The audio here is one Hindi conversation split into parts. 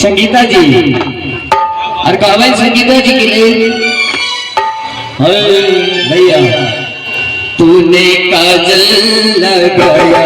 संगीता जी और गावन संगीता जी के लिए भैया तूने काजल लगाया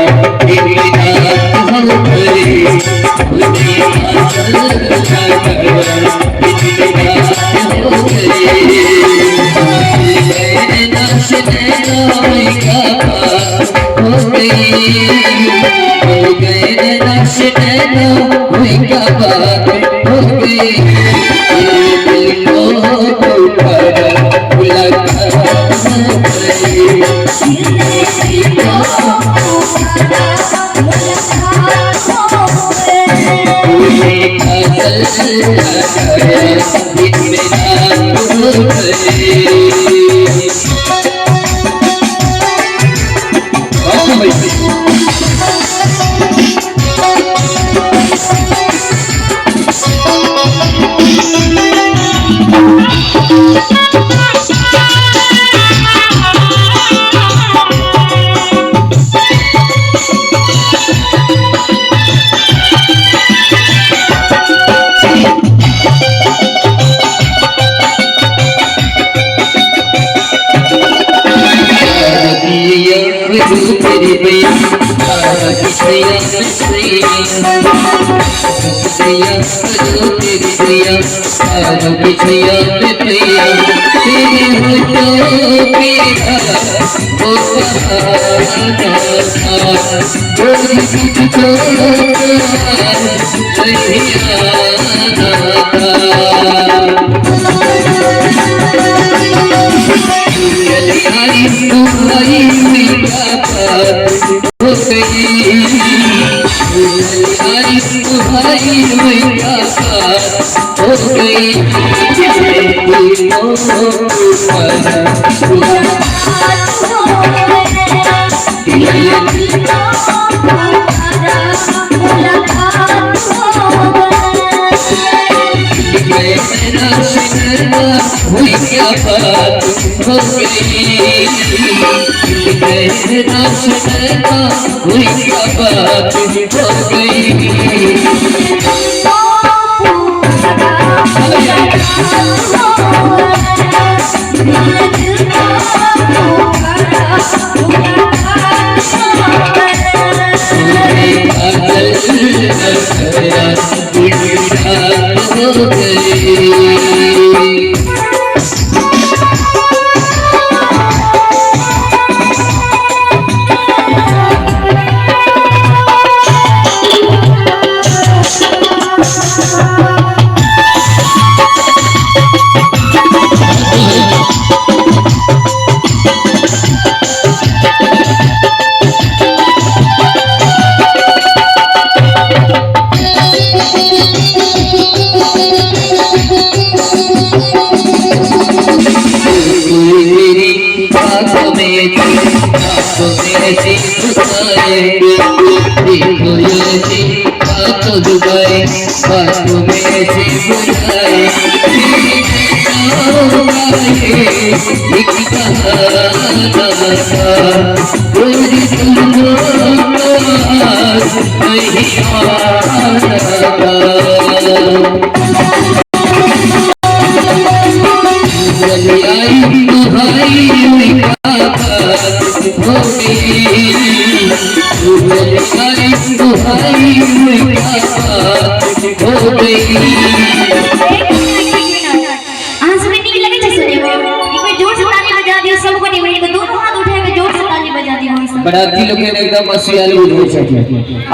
बराती लोग एकदम मसियाली हो सके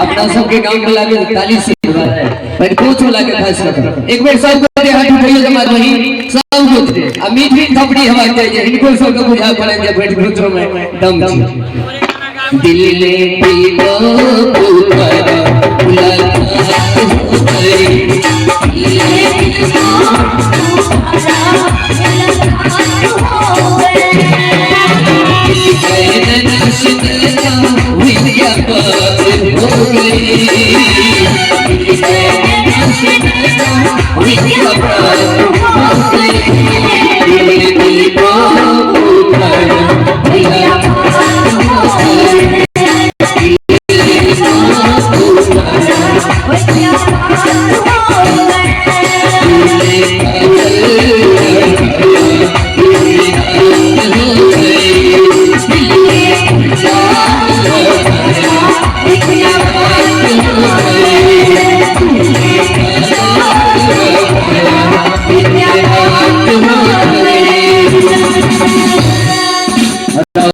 अपना सबके गांव में लागे ताली से पर कुछ लागे खास कर एक बार सब को हाथ उठाइए जमा वही सब कुछ अमीर भी थपड़ी हमारे चाहिए इनको सब को बुझा पड़े जब बैठ घुटरों में दम दिल ले पीलो ऊपर We